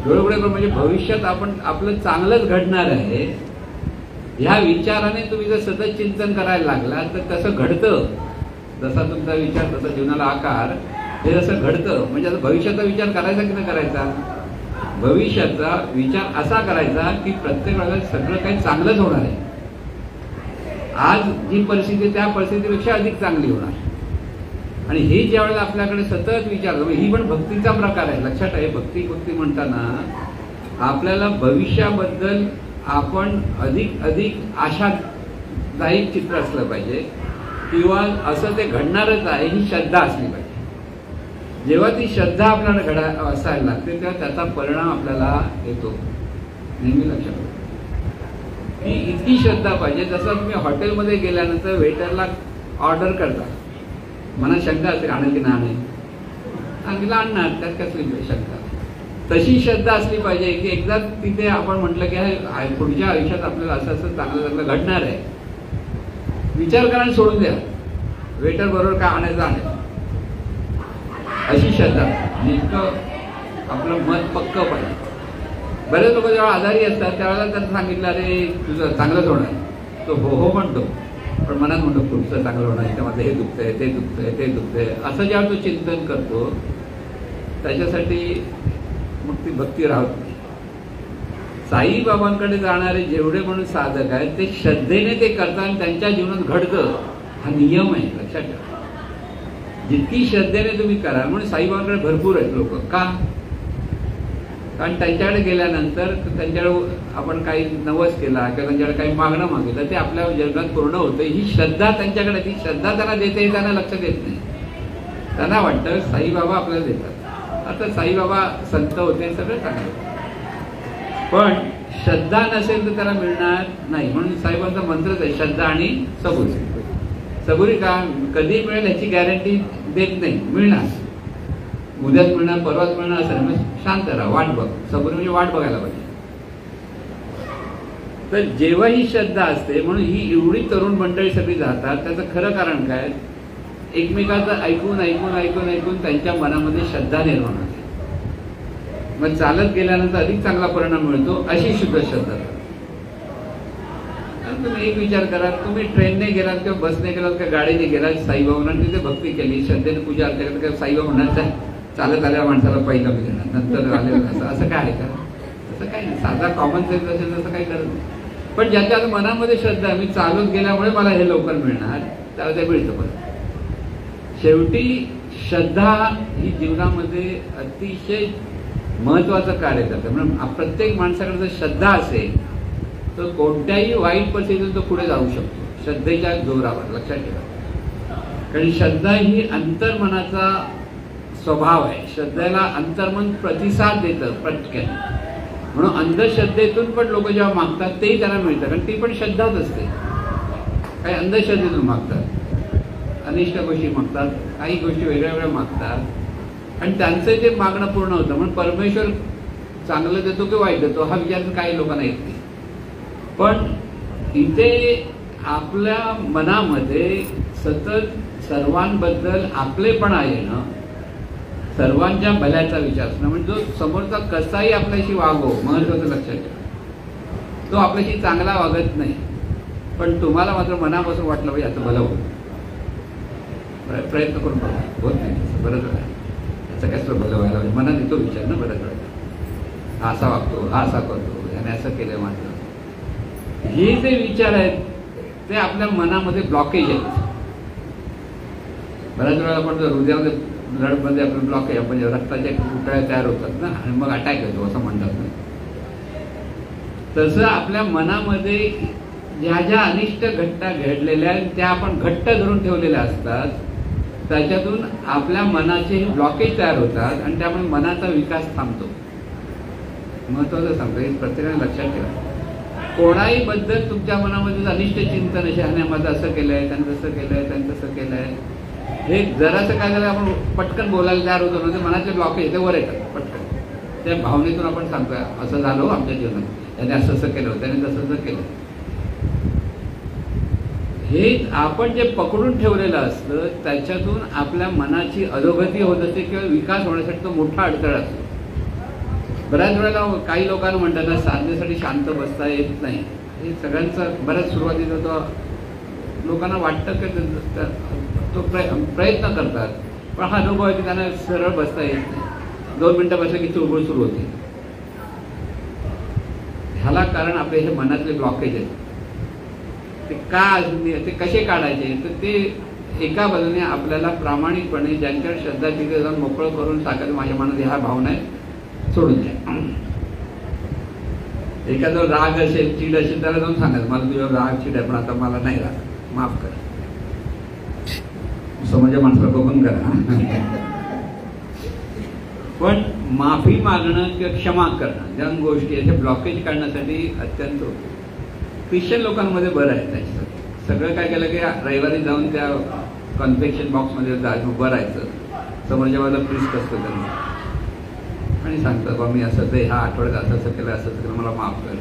डोळे उघडे करून म्हणजे भविष्यात आपण आपलं चांगलंच घडणार आहे ह्या विचाराने तुम्ही जर सतत चिंतन करायला लागला तर कसं घडतं, जसा तुमचा विचार तसा जीवनाला आकार, हे जसं घडतं. म्हणजे आता भविष्याचा विचार करायचा की नाही करायचा, भविष्याचा विचार असा करायचा की प्रत्येक वेळेला सगळं काही चांगलंच होणार आहे. आज जी परिस्थिती त्या परिस्थितीपेक्षा अधिक चांगली होणार. आणि हे ज्या वेळेला आपल्याकडे सतत विचार, ही पण भक्तीचा प्रकार आहे. लक्षात आहे, भक्ती म्हणताना आपल्याला भविष्याबद्दल आपण अधिक अधिक आशादायक चित्र असलं पाहिजे किंवा असं ते घडणारच आहे ही श्रद्धा असली पाहिजे. जेव्हा ती श्रद्धा आपल्याला असायला लागते तेव्हा त्याचा परिणाम आपल्याला येतो. नेहमी लक्षात ठेवा की इतकी श्रद्धा पाहिजे. जसं तुम्ही हॉटेलमध्ये गेल्यानंतर वेटरला ऑर्डर करता, मनात शंका असते आणेल की नाही, चांगलं आणणार, त्यात कसली शंका. तशी श्रद्धा असली पाहिजे की एकदा तिथे आपण म्हटलं की पुढच्या आयुष्यात आपल्याला असं असं चांगलं चांगलं घडणार आहे, विचार करायला सोडून द्या, वेटर बरोबर काय आणायचं आणेल, अशी श्रद्धा. इतकं आपलं मत पक्क पाहिजे. बरेच लोक जेव्हा आजारी असतात त्यावेळेला त्यांना सांगितलं अरे तुझं चांगलंच होणार, तो हो हो म्हणतो, पण मनात म्हणतो पुढचं चांगलं होणार, त्याच्यामध्ये हे दुखतंय ते दुखतंय ते दुखतंय, असं जेव्हा तो चिंतन करतो त्याच्यासाठी मग ती भक्ती राहत नाही. साईबाबांकडे जाणारे जेवढे म्हणून साधक आहेत ते श्रद्धेने ते करतात आणि त्यांच्या जीवनात घडतं, हा नियम आहे, लक्षात ठेवा. जितकी श्रद्धेने तुम्ही कराल. म्हणून साईबाबांकडे भरपूर आहेत लोक. का? कारण त्यांच्याकडे गेल्यानंतर त्यांच्याकडे आपण काही नवस केला किंवा त्यांच्याकडे काही मागणं मागितलं ते आपल्या जगात पूर्ण होतं. ही श्रद्धा त्यांच्याकडे, ती श्रद्धा त्यांना देते हे त्यांना लक्षात येत नाही. त्यांना वाटतं साईबाबा आपल्याला देतात. आता साईबाबा संत होते, सगळं चांगलं, पण श्रद्धा नसेल तर त्याला मिळणार नाही. म्हणून साईबाबांचा मंत्रच आहे श्रद्धा आणि सबुरी. सबुरी का कधी मिळेल ह्याची गॅरंटी देत नाही, मिळणार, उद्याच मिळणार, परवाच मिळणार असं नाही. शांत राहा, वाट बघ. सबुरी म्हणजे वाट बघायला पाहिजे. तर जेव्हा ही श्रद्धा असते, म्हणून ही एवढी तरुण मंडळी सगळी जातात, त्याचं खरं कारण काय, एकमेकाचं ऐकून ऐकून ऐकून ऐकून त्यांच्या मनामध्ये श्रद्धा निर्माण होते. मग चालत गेल्यानंतर अधिक चांगला परिणाम मिळतो, अशी शुद्ध श्रद्धा. तुम्ही एक विचार करा, तुम्ही ट्रेनने गेलात किंवा बसने गेलात किंवा गाडीने गेलात, साईबाबांना तिथे भक्ती केली, श्रद्धेने पूजा अर्चा केली, किंवा साईबाबा म्हणणार चालत आल्या माणसाला पैसा कमी देणार, नंतर आलेलं असं काय आहे का? असं काही नाही. साधा कॉमन सेन्स असेल तसं काही करत नाही. पण ज्याच्या मनामध्ये श्रद्धा, मी चालत गेल्यामुळे मला हे लवकर मिळणार, त्याला ते मिळतं. पण शेवटी श्रद्धा ही जीवनामध्ये अतिशय महत्वाचं कार्य करतं. म्हणून प्रत्येक माणसाकडे जर श्रद्धा असेल तर कोणत्याही वाईट परिस्थितीतून तो पुढे जाऊ शकतो, श्रद्धेच्या जोरावर. लक्षात ठेवा. कारण श्रद्धा ही अंतर्मनाचा स्वभाव आहे. श्रद्धेला अंतर्मन प्रतिसाद देतं पटकन. म्हणून अंधश्रद्धेतून पण लोक जेव्हा मागतात तेही त्यांना मिळतं, कारण ती पण श्रद्धाच असते. काही अंधश्रद्धेतून मागतात, अनिष्ट गोष्टी मागतात, काही गोष्टी वेगळ्या वेगळ्या मागतात आणि त्यांचं ते मागणं पूर्ण होतं. म्हणून परमेश्वर चांगलं देतो की वाईट देतो हा विचार काही लोकांना येत नाही. पण इथे आपल्या मनामध्ये सतत सर्वांबद्दल आपलेपणा येणं, सर्वांच्या भल्याचा विचार असणं, म्हणजे जो समोरचा कसाही आपल्याशी वागो, महत्वाचं लक्षात ठेवा, तो आपल्याशी चांगला वागत नाही, पण तुम्हाला मात्र मनापासून वाटलं पाहिजे याचं भलं होतं, प्रयत्न करून बघा, होत नाही बरंच वेळा याचं कसं भलं व्हायला पाहिजे, मनात येतो विचार ना बरंच वेळा, हा असा वागतो, हा असा करतो, याने असं केलं मात्र. हे जे विचार आहेत ते आपल्या मनामध्ये ब्लॉकेज आहेत. बऱ्याच वेळेला आपण हृदयामध्ये ब्लडमध्ये आपलं ब्लॉकेज, आपण रक्ताच्या गुठळ्या तयार होतात ना आणि मग अटॅक येतो असं म्हणतात ना. तसं आपल्या मनामध्ये ज्या ज्या अनिष्ट घटना घडलेल्या त्या आपण घट्ट धरून ठेवलेल्या असतात, त्याच्यातून आपल्या मनाचे ब्लॉकेज तयार होतात आणि त्यामुळे मनाचा विकास थांबतो. महत्वाचं सांगतो, हे प्रत्येकाने लक्षात ठेवा. कोणाही बद्दल तुमच्या मनामध्ये अनिष्ट चिंतन असे, आणि माझं असं केलंय, त्यानं तसं केलंय, त्यानं तसं केलंय, हे जरासं काय झालं आपण पटकन बोलायला तयार होतो ना, ते मनाचे ब्लॉकेज ते वर येतात पटकन. त्या भावनेतून आपण सांगतोय असं झालं आमच्या जीवनात, त्याने असं असं केलं, त्याने तसं तसं केलं. हे आपण जे पकडून ठेवलेलं असतं त्याच्यातून आपल्या मनाची अधोगती होत असते किंवा विकास होण्यासाठी तो मोठा अडथळा असतो. बऱ्याच वेळेला काही लोकांना म्हणतात ना, साधनेसाठी शांत बसता येत नाही. हे सगळ्यांचं बऱ्याच सुरुवातीला तो लोकांना वाटतं की तो प्रयत्न करतात, पण हा अनुभव आहे की त्यांना सरळ बसता येत नाही. 2 मिनिटं बसलं की चुळबुळ सुरू होते. ह्याला कारण आपले हे मनातले ब्लॉकेज आहेत. ते कसे काढायचे, तर ते एका बाजूने आपल्याला प्रामाणिकपणे ज्यांच्यावर श्रद्धा तिथे जाऊन मोकळं करून टाकायचं, माझ्या मनात ह्या भावना आहे सोडून द्या. एखादा राग असेल, चीड असेल, त्याला जाऊन सांगायचं मला तुझ्यावर राग चीड आहे, पण आता मला नाही राग, माफ कर. समजा माणसाला बघून करा. पण माफी मागणं किंवा क्षमा करणं, ज्या गोष्टी याचे ब्लॉकेज काढण्यासाठी अत्यंत ख्रिश्चन लोकांमध्ये बरं आहे. त्याच्यासाठी सगळं काय केलं की रविवारी जाऊन त्या कन्फेक्शन बॉक्समध्ये उभं राहायचं, समोरच्या बाजूला प्रिस्ट असतं त्यांना, आणि सांगतात बा मी असं ते ह्या आठवड्यात असं असं केलं, असं केलं, मला माफ कर.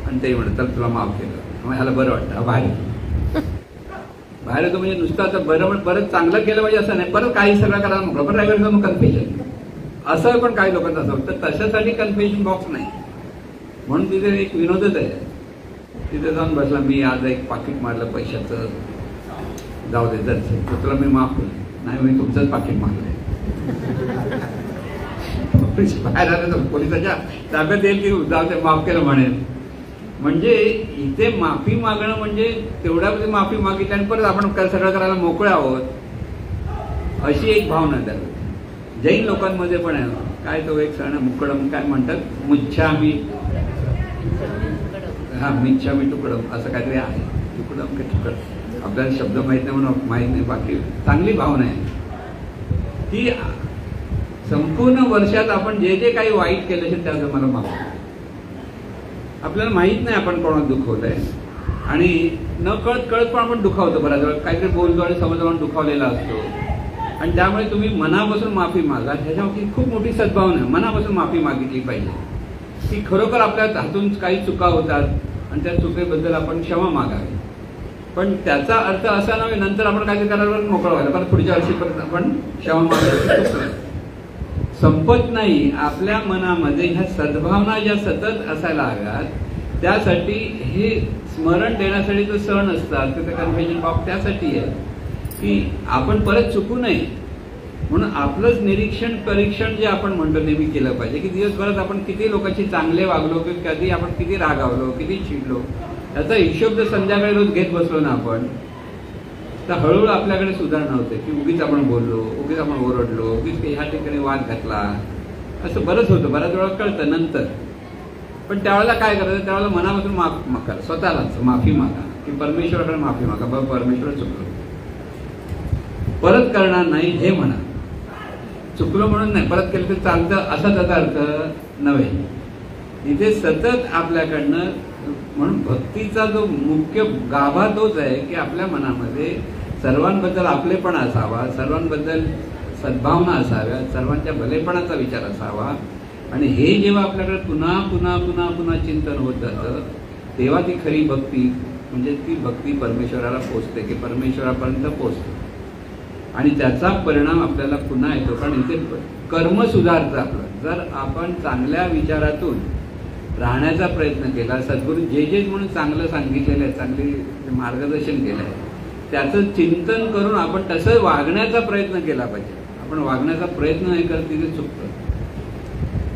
आणि ते म्हणतात तुला माफ केलं, मग ह्याला बरं वाटतं, बाहेर येतो. बाहेर येतो म्हणजे नुसतं आता बरं परत चांगलं केलं पाहिजे असं नाही, परत काही सगळं करायला मोकळं, पण रविवारी जाऊन कन्फेशन असं पण काही लोकांचं असं होतं. तशासाठी कन्फेशन बॉक्स नाही, म्हणून तिथे एक विनोदच आहे. तिथे जाऊन बसला, मी आज एक पाकिट मारलं पैशाचं, जाऊ दे जर तुला मी माफ केलं नाही, मी तुमचंच पाकिट मारलंय. बाहेर आलं तर पोलिसाच्या ताब्यात येईल की जाऊ दे माफ केलं म्हणेल. म्हणजे इथे माफी मागणं म्हणजे तेवढ्यामध्ये माफी मागितली आणि परत आपण सगळं करायला मोकळे आहोत अशी एक भावना त्याला. जैन लोकांमध्ये पण आहे, काय तो एक सण मुकडम काय म्हणतात, मुच्छामी, हा मिच्छामी तुकडम असं काहीतरी आहे, तुकडम की तुकड, आपल्याला शब्द माहित नाही म्हणून माहित नाही, बाकी चांगली भावना आहे ती. संपूर्ण वर्षात आपण जे जे काही वाईट केलं असेल त्याचं मला माफ. आपल्याला माहित नाही आपण कोणाला दुखवलंय आणि न कळत पण आपण दुखावतो. बऱ्याच वेळा काहीतरी बोलतो आणि समज आपण दुखावलेला असतो आणि त्यामुळे तुम्ही मनापासून माफी मागा. ह्याच्यावरती खूप मोठी सद्भावना, मनापासून माफी मागितली पाहिजे की खरोखर आपल्या हातून काही चुका होतात आणि त्या चुकीबद्दल आपण क्षमा मागावी. पण त्याचा अर्थ असा नव्हे नंतर आपण काहीतरी करायला मोकळं व्हायला, परत पुढच्या वर्षी परत आपण क्षमा मागायला संपत नाही. आपल्या मनामध्ये ह्या सद्भावना ज्या सतत असायला हव्यात, त्यासाठी हे स्मरण देण्यासाठी जो सण असतात ते कन्फेशन बॉक्स त्यासाठी आहे की आपण परत चुकू नये. म्हणून आपलंच निरीक्षण परीक्षण जे आपण म्हणतो नेहमी केलं पाहिजे की दिवसभरात आपण किती लोकांशी चांगले वागलो, की कधी आपण किती रागावलो, किती चिडलो, याचा हिशोब जर संध्याकाळी रोज घेत बसलो ना आपण, तर हळूहळू आपल्याकडे सुधारणा होते की उगीच आपण बोललो, उगीच आपण ओरडलो, उगीच ह्या ठिकाणी वाद घातला, असं बरंच होतं. बऱ्याच वेळा कळतं नंतर. पण त्यावेळेला काय करायचं, त्यावेळेला मनापासून माफ करा, स्वतःलाच माफी मागा की परमेश्वराकडे माफी मागा, बाबा परमेश्वर चुकलो. परत करणार नाही हे म्हणा. चुकलो म्हणून नाही, परत केलं तर चालतं असा त्याचा अर्थ नव्हे. इथे सतत आपल्याकडनं, म्हणून भक्तीचा जो मुख्य गाभा तोच आहे की आपल्या मनामध्ये सर्वांबद्दल आपलेपणा असावा, सर्वांबद्दल सद्भावना असाव्या, सर्वांच्या भलेपणाचा विचार असावा. आणि हे जेव्हा आपल्याकडे पुन्हा पुन्हा पुन्हा पुन्हा चिंतन होत जातं तेव्हा ती खरी भक्ती, म्हणजे ती भक्ती परमेश्वराला पोचते, की परमेश्वरापर्यंत पोचते. आणि त्याचा परिणाम आपल्याला पुन्हा येतो. कारण इथे कर्म सुधारतं आपलं. जर आपण चांगल्या विचारातून राहण्याचा प्रयत्न केला, सद्गुरू जे जे म्हणून चांगलं सांगितलेलं आहे, चांगले मार्गदर्शन केलं आहे, त्याचं चिंतन करून आपण तसं वागण्याचा प्रयत्न केला पाहिजे. आपण वागण्याचा प्रयत्न नाही करत तिथे चुकतं.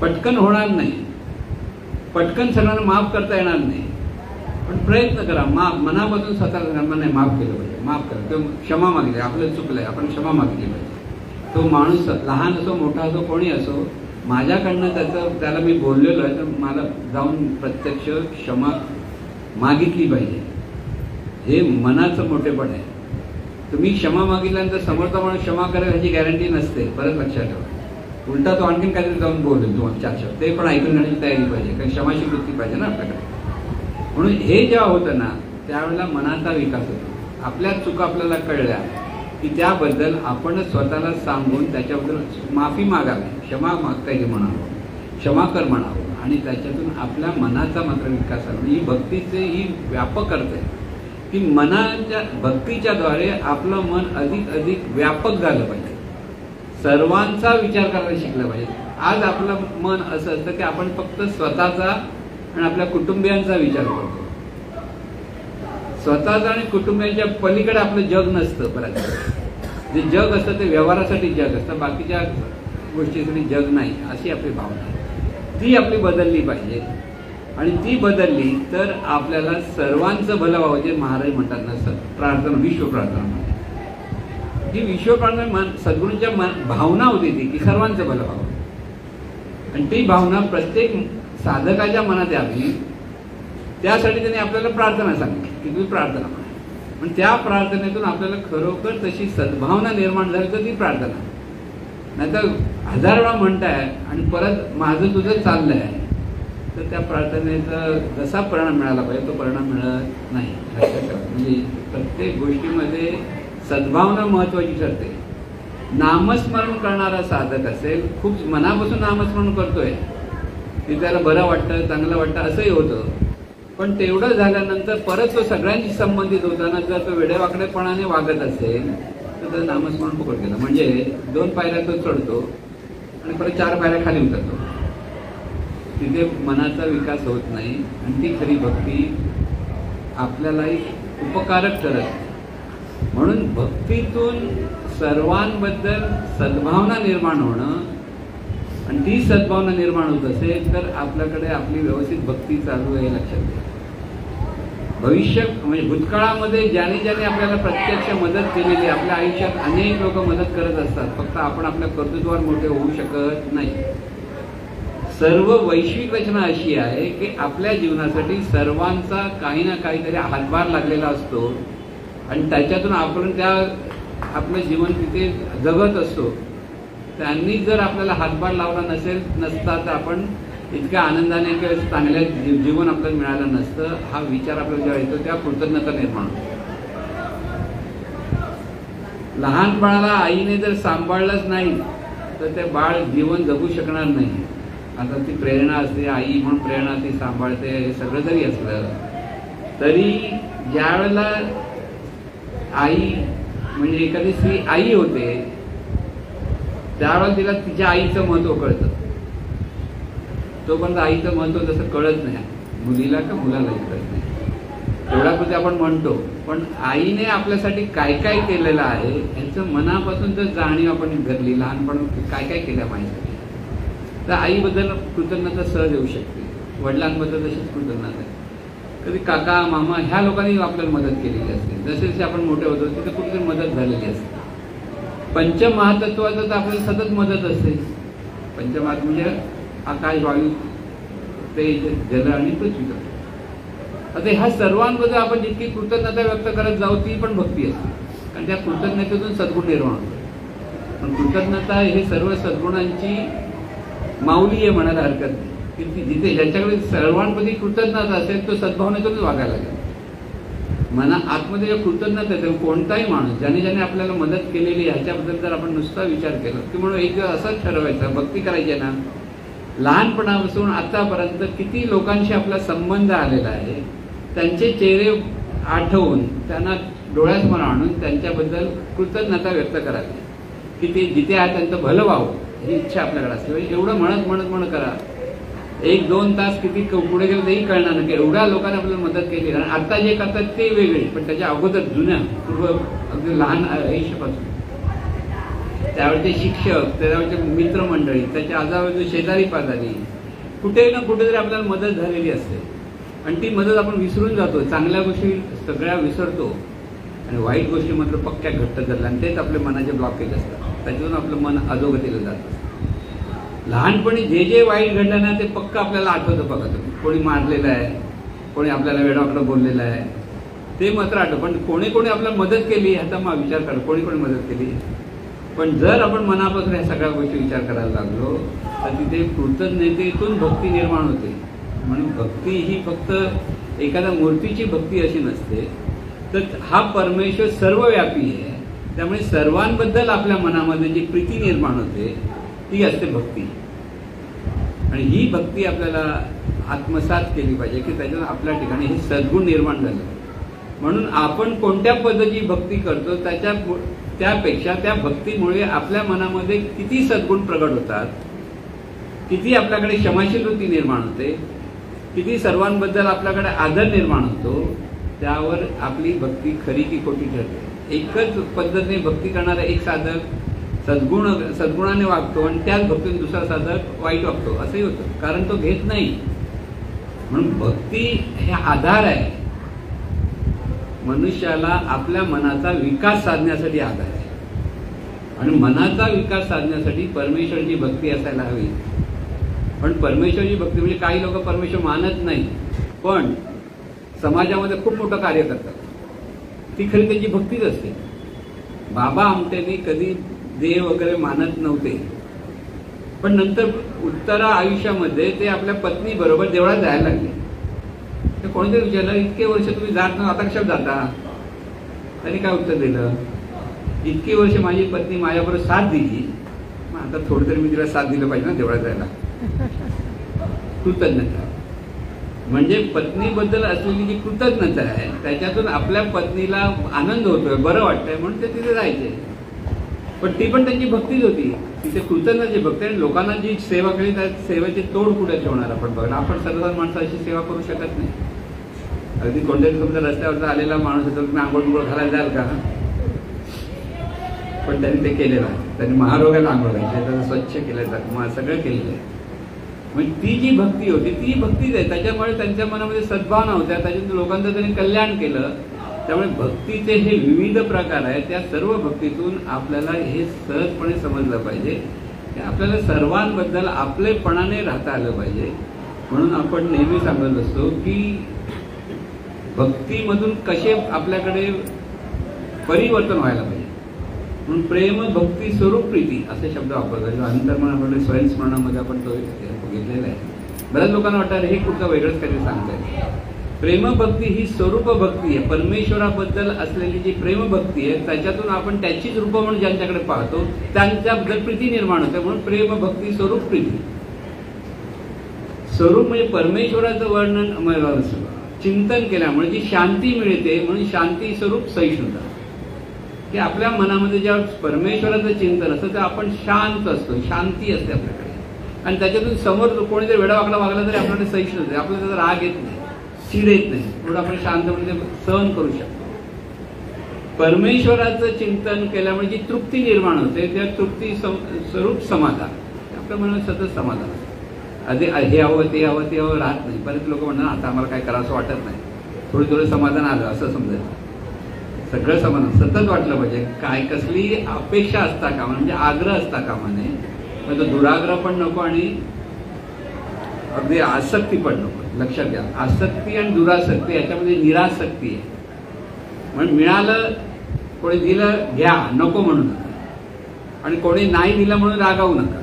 पटकन होणार नाही, पटकन सगळ्यांना माफ करता येणार नाही, पण प्रयत्न करा. मनापासून स्वतःला नाही माफ केलं पाहिजे, माफ करा, किंवा क्षमा मागली, आपलं चुकलंय आपण क्षमा मागितली पाहिजे. तो माणूस लहान असो मोठा असो कोणी असो, माझ्याकडनं त्याला मी बोललेलो आहे तर मला जाऊन प्रत्यक्ष क्षमा मागितली पाहिजे. हे मनाचं मोठेपण आहे. तुम्ही क्षमा मागितल्यानंतर समोरचा माणूस क्षमा करेल ह्याची गॅरंटी नसते. परत लक्षात ठेवा. उलटा तो आणखीन काहीतरी जाऊन बोलेल तुम्हाला 4 शब्द, ते पण ऐकून घेण्याची तयारी पाहिजे, कारण क्षमाची वृत्ती पाहिजे ना आपल्याकडे. म्हणून हे जेव्हा होतं ना त्यावेळेला मनाचा विकास होतो. आपल्या चुका आपल्याला कळल्या की त्याबद्दल आपण स्वतःला सांगून त्याच्याबद्दल माफी मागावी, क्षमा मागता येईल म्हणावं, क्षमा कर म्हणावं. आणि त्याच्यातून आपल्या मनाचा मात्र विकास झाला. ही भक्तीचे ही व्यापक अर्थ आहे की मनाच्या भक्तीच्या द्वारे आपलं मन अधिक अधिक व्यापक झालं पाहिजे, सर्वांचा विचार करायला शिकलं पाहिजे. आज आपलं मन असं असतं की आपण फक्त स्वतःचा आणि आपल्या कुटुंबियांचा विचार करतो. स्वतःचा आणि कुटुंबियांच्या पलीकडे आपलं जग नसतं. बऱ्याच जे जग असतं ते व्यवहारासाठी जग असतं, बाकीच्या गोष्टीसाठी जग नाही, अशी आपली भावना आहे. ती आपली बदलली पाहिजे. आणि ती बदलली तर आपल्याला सर्वांचं भलं व्हावं, जे महाराज म्हणतात ना प्रार्थना, विश्वप्रार्थना. ही विश्वप्रार्थना सद्गुरूंच्या भावना होती ती की सर्वांचं भलं व्हावं. आणि ती भावना प्रत्येक साधकाच्या मनात यावी, त्यासाठी त्यांनी आपल्याला प्रार्थना सांगितली की तुम्ही प्रार्थना म्हणा. पण त्या प्रार्थनेतून आपल्याला खरोखर तशी सद्भावना निर्माण झाली तर ती प्रार्थना. नाहीतर 1000 वेळा म्हणताय आणि परत माझं तुझं चाललंय, तर त्या प्रार्थनेचा जसा परिणाम मिळाला पाहिजे तो परिणाम मिळत नाही. म्हणजे प्रत्येक गोष्टीमध्ये सद्भावना महत्वाची ठरते. नामस्मरण करणारा साधक असेल, खूप मनापासून नामस्मरण करतोय, की त्याला बरं वाटतं, चांगलं वाटतं असंही होतं, पण तेवढं झाल्यानंतर परत तो सगळ्यांशी संबंधित होताना जर तो वेडेवाकडेपणाने वागत असेल तर त्याचं नामस्मरण फुकट गेलं. म्हणजे 2 पायऱ्या तो चढतो आणि परत 4 पायऱ्या खाली उतरतो. तिथे मनाचा विकास होत नाही. आणि ती खरी भक्ती आपल्यालाही उपकारक ठरत. म्हणून भक्तीतून सर्वांबद्दल सद्भावना निर्माण होणं, आणि ती सद्भावना निर्माण होत असेल तर आपल्याकडे आपली व्यवस्थित भक्ती चालू आहे लक्षात घ्या. भविष्य म्हणजे भूतकाळामध्ये ज्याने ज्याने आपल्याला प्रत्यक्ष मदत केलेली, आपल्या आयुष्यात अनेक लोक मदत करत असतात. फक्त आपण आपल्या कर्तृत्वावर मोठे होऊ शकत नाही. सर्व वैश्विक रचना अशी आहे की आपल्या जीवनासाठी सर्वांचा काही ना काहीतरी हातभार लागलेला असतो आणि त्याच्यातून आपण आपलं जीवन तिथे जगत असतो. त्यांनी जर आपल्याला हातभार लावला नसता तर आपण इतक्या आनंदाने किंवा चांगल्या जीवन आपल्याला मिळालं नसतं. हा विचार आपल्याला जेव्हा येतो त्या कृतज्ञता निर्माण होते. लहान बाळाला आईने जर सांभाळलंच नाही तर ते बाळ जीवन जगू शकणार नाही. आता ती प्रेरणा असते, आई म्हणून प्रेरणा ती सांभाळते, हे सगळं जरी असलं तरी ज्यावेळेला आई म्हणजे एखादी स्त्री आई होते त्यावेळेला तिला तिच्या आईचं महत्व कळतं. तोपर्यंत आईचं महत्व जसं कळत नाही मुलीला का मुलालाही कळत नाही. तेवढ्यापुरते आपण म्हणतो, पण आईने आपल्यासाठी काय काय केलेलं आहे ह्याचं मनापासून जर जाणीव आपण धरली, लहानपण काय काय केलं माझ्यासाठी, तर आईबद्दल कृतज्ञता सहज येऊ शकते. वडिलांबद्दल तशीच कृतज्ञता आहे. कधी काका मामा ह्या लोकांनी आपल्याला मदत केलेली असते. जसे जसे आपण मोठे होतो तिथे कुठेतरी मदत झालेली असते. पंचमहातत्वाचं तर आपल्याला सतत मदत असते. पंचमहात म्हणजे आकाश, वायू, तेज, जल आणि पृथ्वी. आता ह्या सर्वांबद्दल आपण जितकी कृतज्ञता व्यक्त करत जाऊ ती पण भक्ती असते. कारण आणि त्या कृतज्ञतेतून सद्गुण निर्माण होतो. पण कृतज्ञता हे सर्व सद्गुणांची माऊली आहे म्हणायला हरकत नाही. की जिथे ज्याच्याकडे सर्वांप्रती कृतज्ञता असेल तो सद्भावनेतूनच वागायला लागेल. मना आतमध्ये जो कृतज्ञता आहे कोणताही माणूस ज्याने ज्याने आपल्याला मदत केलेली ह्याच्याबद्दल जर आपण नुसता विचार केला की म्हणून एक दिवस असंच ठरवायचं भक्ती करायची ना. लहानपणापासून आतापर्यंत किती लोकांशी आपला संबंध आलेला आहे त्यांचे चेहरे आठवून त्यांना डोळ्यासमोर आणून त्यांच्याबद्दल कृतज्ञता व्यक्त करावी की ते जिथे आहे त्यांचं भलं व्हावं ही इच्छा आपल्याकडे असते. एवढं म्हणत म्हणत म्हणत करा. 1-2 तास किती पुढे गेलं तेही कळणार नाही. एवढ्या लोकांनी आपल्याला मदत केली आणि आता जे करतात ते वेगळे पण त्याच्या अगोदर जुन्या पूर्व अगदी लहान आयुष्यापासून त्यावेळेचे शिक्षक त्यावेळेचे मित्रमंडळी त्याच्या आजूबाजू शेजारी पाजारी कुठे ना कुठेतरी आपल्याला मदत झालेली असते आणि ती मदत आपण विसरून जातो. चांगल्या गोष्टी सगळ्या विसरतो आणि वाईट गोष्टी मात्र पक्क्या घट्ट धरल्या आणि तेच आपल्या मनाचे ब्लॉकेज असतात. त्याच्यातून आपलं मन अधोगतीला जातं. लहानपणी जे जे वाईट घडलं ना ते पक्क आपल्याला आठवतं. बघा तुम्ही कोणी मारलेलं आहे कोणी आपल्याला वेडावाकडं बोललेलं आहे ते मात्र आठवतं. पण कोणी कोणी आपल्याला मदत केली ह्याचा मग विचार करा. कोणी कोणी मदत केली. पण जर आपण मनापासून ह्या सगळ्या गोष्टी विचार करायला लागलो तर तिथे कृतज्ञतेतून भक्ती निर्माण होते. म्हणून भक्ती ही फक्त एखाद्या मूर्तीची भक्ती अशी नसते तर हा परमेश्वर सर्वव्यापी आहे. त्यामुळे सर्वांबद्दल आपल्या मनामध्ये जी प्रीती निर्माण होते ती असते भक्ती. आणि ही भक्ती आपल्याला आत्मसात केली पाहिजे की त्याच्यात आपल्या ठिकाणी हे सद्गुण निर्माण झालं. म्हणून आपण कोणत्या पद्धतीची भक्ती करतो त्यापेक्षा त्या भक्तीमुळे आपल्या मनामध्ये किती सद्गुण प्रगट होतात, किती आपल्याकडे क्षमाशील वृत्ती निर्माण होते, किती सर्वांबद्दल आपल्याकडे आदर निर्माण होतो, त्यावर आपली भक्ती खरी की खोटी ठरते. एकच पद्धतीने भक्ती करणारा एक साधक सद्गुणाने वागतो आणि त्याच भक्तीने दुसरा साधक वाईट वागतो असंही होतं. कारण तो घेत नाही. म्हणून भक्ती हे आधार आहे. मनुष्याला आपल्या मनाचा विकास साधण्यासाठी आधार आहे आणि मनाचा विकास साधण्यासाठी परमेश्वराची भक्ती असायला हवी. पण परमेश्वराची भक्ती म्हणजे काही लोक परमेश्वर मानत नाही पण समाजामध्ये खूप मोठं कार्य करतात. ती खरी त्यांची भक्तीच असते. बाबा आमटेंनी कधी देव वगैरे मानत नव्हते पण नंतर उत्तरा आयुष्यामध्ये ते आपल्या पत्नी बरोबर देवळात जायला लागले. तर कोणीतरी विचारलं इतके वर्ष तुम्ही जात ना आता कशात जाता. त्यांनी काय उत्तर दिलं इतकी वर्ष माझी पत्नी माझ्याबरोबर साथ दिली मग आता थोडं तरी मी तिला साथ दिलं पाहिजे ना देवळात जायला. कृतज्ञता म्हणजे पत्नीबद्दल असलेली जी कृतज्ञता आहे त्याच्यातून आपल्या पत्नीला आनंद होतोय बरं वाटतंय म्हणून ते तिथे जायचे. पण ती पण त्यांची भक्तीच होती. तिथे कृतज्ञतेची भक्ती आणि लोकांना जी सेवा केली त्या सेवेची तोड कुठे ठेवणार आपण बघा. आपण सर्वसाधारण माणसाची सेवा करू शकत नाही. अगदी कोणत्याही समजा रस्त्यावरचा आलेला माणूस होतो तुम्ही आंघोळ घालायला जाल का. पण त्यांनी ते केलेलं आहे. त्यांनी महारोगाला आंघोळ घालायची त्याचं स्वच्छ केलं जातं सगळं केलेलं आहे. म्हणजे ती जी भक्ती होती ती भक्तीच आहे. त्याच्यामुळे त्यांच्या मनामध्ये सद्भावना होत्या. त्याच्यातून लोकांचं त्यांनी कल्याण केलं. त्यामुळे भक्तीचे हे विविध प्रकार आहेत. त्या सर्व भक्तीतून आपल्याला हे सहजपणे समजलं पाहिजे की आपल्याला सर्वांबद्दल आपलेपणाने राहता आलं पाहिजे. म्हणून आपण नेहमी सांगत असतो की भक्तीमधून कसे आपल्याकडे परिवर्तन व्हायला पाहिजे. म्हणून प्रेम भक्ती स्वरूप प्रीती असे शब्द वापरतो. अंतर्मनामध्ये स्वयंस्मरणामध्ये आपण तो घेतलेला आहे. बऱ्याच लोकांना वाटतं हे कुठलं वेगळंच काहीतरी सांगताय. प्रेमभक्ती ही स्वरूप भक्ती आहे. परमेश्वराबद्दल असलेली जी प्रेमभक्ती आहे त्याच्यातून आपण त्याचीच रूप म्हणून ज्यांच्याकडे पाहतो त्यांच्याबद्दल प्रीती निर्माण होते. म्हणून प्रेमभक्ती स्वरूप प्रीती. स्वरूप म्हणजे परमेश्वराचं वर्णन चिंतन केल्यामुळे जी शांती मिळते म्हणून शांती स्वरूप सहिष्णुता. की आपल्या मनामध्ये जेव्हा परमेश्वराचं चिंतन असतं तेव्हा आपण शांत असतो. शांती असते आपल्याकडे आणि त्याच्यातून समोर कोणीतरी वेडावाकडा वागला तरी आपल्याकडे सहिष्णुता आहे. आपल्याला त्याचा राग येत नाही चिड येत नाही. थोडं आपण शांतपणे सहन करू शकतो. परमेश्वराचं चिंतन केल्यामुळे जी तृप्ती निर्माण होते त्या तृप्ती स्वरूप समाधान. आपल्या मनात सतत समाधान असतं. आधी हे हवं ते हवं ते हवं राहत नाही. बरेच लोक म्हणतात आता आम्हाला काय करावं असं वाटत नाही. थोडं समाधान आलं असं समजायचं. सगळं समाधान सतत वाटलं पाहिजे. काय कसली अपेक्षा असता कामा म्हणजे आग्रह असता कामा नये. म्हणजे दुराग्रह पण नको आणि अगदी आसक्ती पण नको. लक्षात घ्या आसक्ती आणि दुरासक्ती याच्यामध्ये निरासक्ती आहे. म्हणून मिळालं कोणी दिलं घ्या, नको म्हणू नका. आणि कोणी नाही दिलं म्हणून रागावू नका.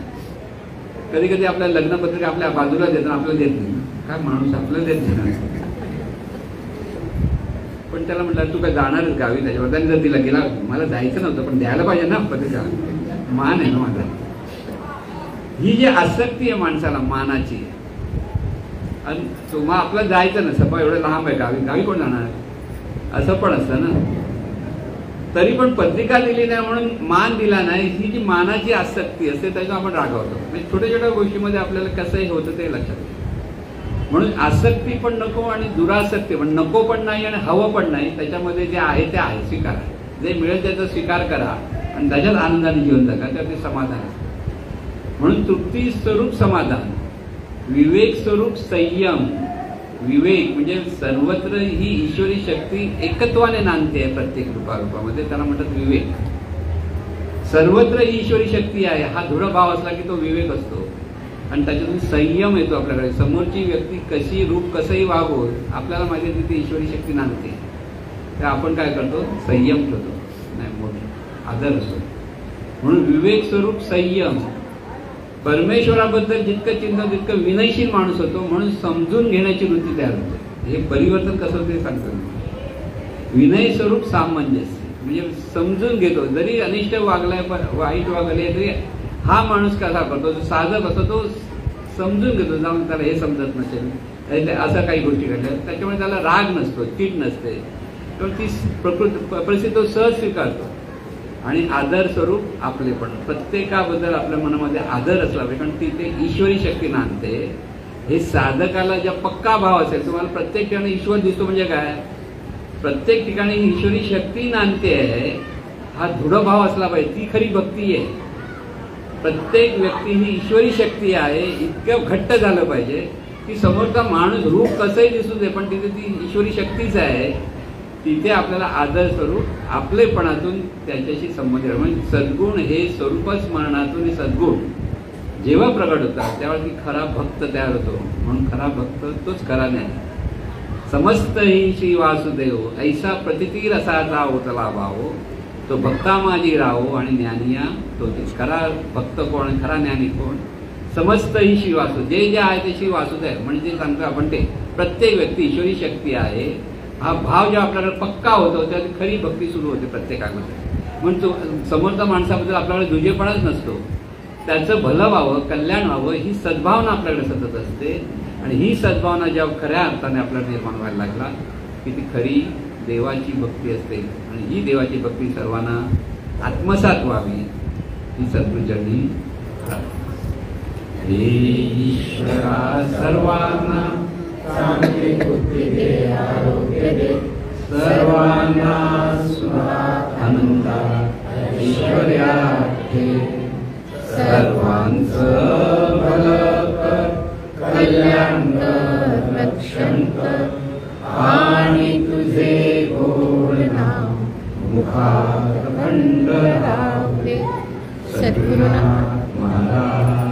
कधी कधी आपल्या लग्नपत्रिका आपल्या बाजूला देतात, आपल्याला देत नाही. काय माणूस आपल्याला देत नाही. पण त्याला म्हटलं तू काय जाणारच गावी, त्याच्यावर त्यांनी जर तिला गेला, मला जायचं नव्हतं पण द्यायला पाहिजे ना पत्रिका, मान आहे ना माझा. ही जी आसक्ती आहे माणसाला मानाची, आणि तुम्हाला आपलं जायचं ना, सपा एवढं लांब आहे गावी, गावी कोण जाणार असं पण असतं ना. तरी पण पत्रिका दिली नाही म्हणून मान दिला नाही, ही जी मानाची आसक्ती असते त्याच्यावर आपण रागवतो. म्हणजे छोट्या छोट्या गोष्टीमध्ये आपल्याला कसंही होतं ते लक्षात येतं. म्हणून आसक्ती पण नको आणि दुरासक्ती पण नको पण नाही आणि हवं पण नाही. त्याच्यामध्ये जे आहे ते आहे, स्वीकारा. जे मिळेल त्याचा स्वीकार करा आणि त्याच्यात आनंदाने जीवन जगा, तर ते समाधान असतं. म्हणून तृप्ती स्वरूप समाधान, विवेक स्वरूप संयम. विवेक म्हणजे सर्वत्र ही ईश्वरी शक्ती एकत्वाने नांदते आहे प्रत्येक रूपामध्ये, त्याला म्हणतात विवेक. सर्वत्र ही ईश्वरी शक्ती आहे हा दृढ भाव असला की तो विवेक असतो. आणि त्याच्यातून संयम येतो आपल्याकडे. समोरची व्यक्ती कशी रूप कसंही वागो, आपल्याला माहिती आहे तिथे ईश्वरी शक्ती नांदते, तर आपण काय करतो, संयम ठेवतो, नाही मोठे आदर असतो. म्हणून विवेक स्वरूप संयम. परमेश्वराबद्दल जितकं चिंतन तितकं विनयशील माणूस होतो, म्हणून समजून घेण्याची वृत्ती तयार होते. हे परिवर्तन कसं ते सांगतो. विनय स्वरूप सामंजस्य म्हणजे समजून घेतो. जरी अनिष्ट वागलाय, वाईट वागले, तरी हा माणूस कसा करतो, साधक असतो तो समजून घेतो. जाऊन त्याला हे समजत नसेल, असं काही गोष्टी घडल्या, त्याच्यामुळे त्याला राग नसतो, चीट नसते, तर ती परिस्थिती तो सहज स्वीकारतो. आणि आदर स्वरूप आपले पण प्रत्येकाबद्दल आपल्या मनामध्ये आदर असला पाहिजे, कारण तिथे ईश्वरी शक्ती नांदते. हे साधकाला ज्या पक्का भाव असेल, तुम्हाला प्रत्येक ठिकाणी ईश्वर दिसतो म्हणजे काय, प्रत्येक ठिकाणी ईश्वरी शक्ती नांदते आहे, हा दृढ भाव असला पाहिजे. ती खरी भक्ती आहे. प्रत्येक व्यक्ती ही ईश्वरी शक्ती आहे, इतकं घट्ट झालं पाहिजे की समोरचा माणूस रूप कसंही दिसू दे पण तिथे ती ईश्वरी शक्तीच आहे. तिथे आपल्याला आदर स्वरूप आपलेपणातून त्याच्याशी संबंध. म्हणजे सद्गुण हे स्वरूपच स्मरणातून सद्गुण जेव्हा प्रगट होतात तेव्हा ती खरा भक्त तयार होतो. म्हणून खरा भक्त तोच खरा ज्ञानी. समस्त ही श्री वासुदेव ऐसा प्रतितीर असाचा ओतला भाव, तो भक्ता माझी राहो आणि ज्ञानिया तो तेच. खरा भक्त कोण, खरा ज्ञानी कोण, समस्त ही श्री वासुदेव. जे जे आहे ते श्री वासुदेव म्हणजे सांगतो आपण, ते प्रत्येक व्यक्ती ईश्वरी शक्ती आहे. हा भाव जेव्हा आपल्याकडे पक्का होतो तेव्हा खरी भक्ती सुरू होते प्रत्येकामध्ये. म्हणून तो समोरच्या माणसाबद्दल आपल्याकडे दुजेपणाच नसतो, त्याचं भलं व्हावं, कल्याण व्हावं ही सद्भावना आपल्याकडे सतत असते. आणि ही सद्भावना जेव्हा खऱ्या अर्थाने आपल्याला निर्माण व्हायला लागला की ती खरी देवाची भक्ती असते. आणि ही देवाची भक्ती सर्वांना आत्मसात व्हावी ही सद्गुरूचरणी हे ईश्वरा सर्वांना चांगली बुद्धी दे, आरोग्य दे, सर्वांना सुखात आनंदात ऐश्वर्यात ठेव. सर्वांचं भलं कर, कल्याण कर, रक्षण कर आणि तुझे गोड नाम मुखात खंड राहू दे. सद्गुरुनाथ महाराज.